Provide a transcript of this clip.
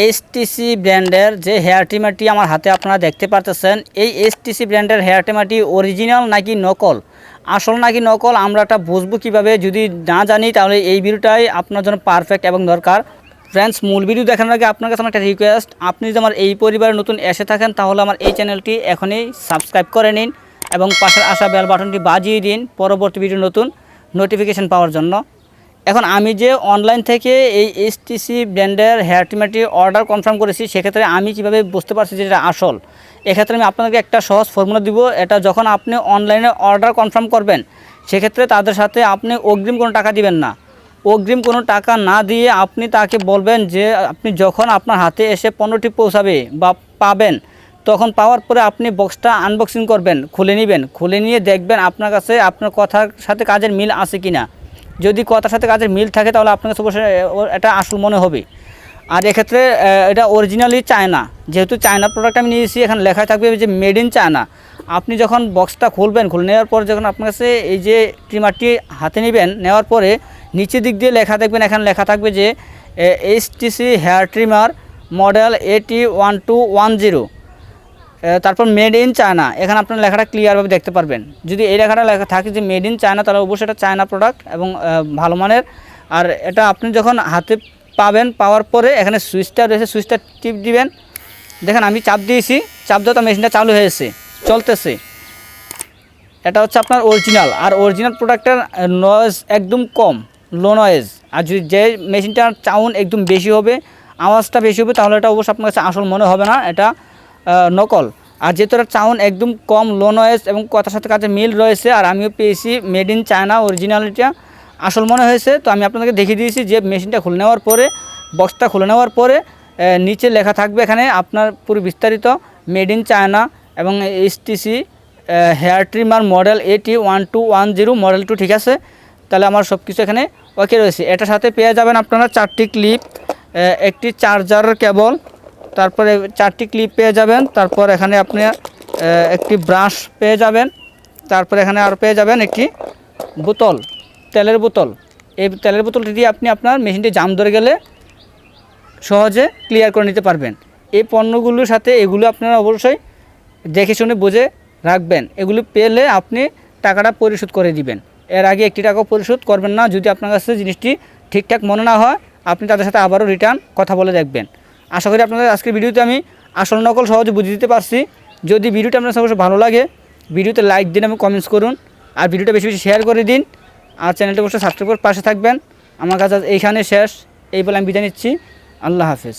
HTC ব্র্যান্ডের যে hair ট্রিমারটি আমার হাতে আপনারা দেখতে পারতেছেন, এই HTC ব্র্যান্ডের হেয়ার ট্রিমারটি অরিজিনাল নাকি নকল, আসল নাকি নকল আমরা এটা বুঝবো কীভাবে? যদি না জানি তাহলে এই ভিডিওটাই আপনার জন্য পারফেক্ট এবং দরকার। ফ্রেন্ডস, মূল ভিডিও দেখানোর আগে আপনার কাছে আমার একটা রিকোয়েস্ট, আপনি যদি আমার এই পরিবারে নতুন এসে থাকেন তাহলে আমার এই চ্যানেলটি এখনই সাবস্ক্রাইব করে নিন এবং পাশের আসা বেল বাটনটি বাজিয়ে দিন পরবর্তী ভিডিও নতুন নোটিফিকেশান পাওয়ার জন্য। এখন আমি যে অনলাইন থেকে এই HTC ব্র্যান্ডের হেয়ার ট্রিমারটি অর্ডার কনফার্ম করেছি, সেক্ষেত্রে আমি কিভাবে বুঝতে পারছি যে এটা আসল? এক্ষেত্রে আমি আপনাদেরকে একটা সহজ ফর্মুলা দিব। এটা যখন আপনি অনলাইনে অর্ডার কনফার্ম করবেন, সেক্ষেত্রে তাদের সাথে আপনি অগ্রিম কোনো টাকা দিবেন না। অগ্রিম কোনো টাকা না দিয়ে আপনি তাকে বলবেন যে আপনি যখন আপনার হাতে এসে পণ্যটি পৌঁছাবে বা পাবেন, তখন পাওয়ার পরে আপনি বক্সটা আনবক্সিং করবেন, খুলে নেবেন। খুলে নিয়ে দেখবেন আপনার কাছে আপনার কথার সাথে কাজের মিল আছে কি না। যদি কথার সাথে কাজের মিল থাকে তাহলে আপনার কাছে অবশ্যই এটা আসল মনে হবে। আর এক্ষেত্রে এটা অরিজিনালি চায়না, যেহেতু চায়না প্রোডাক্ট আমি নিয়েছি, এখানে লেখা থাকবে যে মেড ইন চায়না। আপনি যখন বক্সটা খুলবেন, খুলে নেওয়ার পর যখন আপনার কাছে এই যে ট্রিমারটি হাতে নেবেন, নেওয়ার পরে নিচের দিক দিয়ে লেখা দেখবেন, এখানে লেখা থাকবে যে HTC hair trimmer model AT1210, তারপর মেড ইন চায়না। এখানে আপনার লেখাটা ক্লিয়ারভাবে দেখতে পারবেন। যদি এই লেখাটা লেখা থাকে যে মেড ইন চায়না, তাহলে অবশ্যই এটা চায়না প্রোডাক্ট এবং ভালো মানের। আর এটা আপনি যখন হাতে পাবেন, পাওয়ার পরে এখানে সুইচটা রয়েছে, সুইচটা টিপ দিবেন। দেখেন আমি চাপ দিয়েছি, চাপ দেওয়া তো মেশিনটা চালু হয়েছে, চলতেছে। এটা হচ্ছে আপনার অরিজিনাল। আর অরিজিনাল প্রোডাক্টের নয়েজ একদম কম, লো নয়েজ। আর যদি যে মেশিনটার সাউন্ড একদম বেশি হবে, আওয়াজটা বেশি হবে, তাহলে এটা অবশ্যই আপনার কাছে আসল মনে হবে না, এটা নকল। আর যেহেতু এটা সাউন্ড একদম কম, লো নয়েজ এবং কথার সাথে কাছে মিল রয়েছে, আর আমিও পেয়েছি মেড ইন চায়না, অরিজিনালিটা আসল মনে হয়েছে। তো আমি আপনাদেরকে দেখিয়ে দিয়েছি যে মেশিনটা খুলে নেওয়ার পরে, বক্সটা খুলে নেওয়ার পরে নিচে লেখা থাকবে এখানে আপনার পুরো বিস্তারিত মেড ইন চায়না এবং HTC hair trimmer model AT1210 model 2, ঠিক আছে? তাহলে আমার সব কিছু এখানে ওকে রয়েছে। এটার সাথে পেয়ে যাবেন আপনারা 4টি ক্লিপ, একটি চার্জারের কেবল, তারপরে 4টি ক্লিপ পেয়ে যাবেন। তারপর এখানে আপনি একটি ব্রাশ পেয়ে যাবেন। তারপরে এখানে আরও পেয়ে যাবেন একটি বোতল, তেলের বোতল। এই তেলের বোতলটি দিয়ে আপনি আপনার মেশিনটি জাম ধরে গেলে সহজে ক্লিয়ার করে নিতে পারবেন। এই পণ্যগুলোর সাথে এগুলো আপনারা অবশ্যই দেখে শুনে বুঝে রাখবেন। এগুলো পেলে আপনি টাকাটা পরিশোধ করে দিবেন। এর আগে একটি টাকাও পরিশোধ করবেন না। যদি আপনার কাছে জিনিসটি ঠিকঠাক মনে না হয়, আপনি তাদের সাথে আবারও রিটার্ন কথা বলে দেখবেন। আশা করি আপনাদের আজকের ভিডিওতে আমি আসল নকল সহজে বুঝিয়ে দিতে পারছি। যদি ভিডিওটা আপনার অবশ্যই ভালো লাগে, ভিডিওতে লাইক দিন এবং কমেন্টস করুন। আর ভিডিওটা বেশি বেশি শেয়ার করে দিন। আর চ্যানেলটা অবশ্যই সাবস্ক্রাইব করে পাশে থাকবেন। আমার কাছে এইখানে শেষ। এই বলে আমি বিদায় নিচ্ছি। আল্লাহ হাফেজ।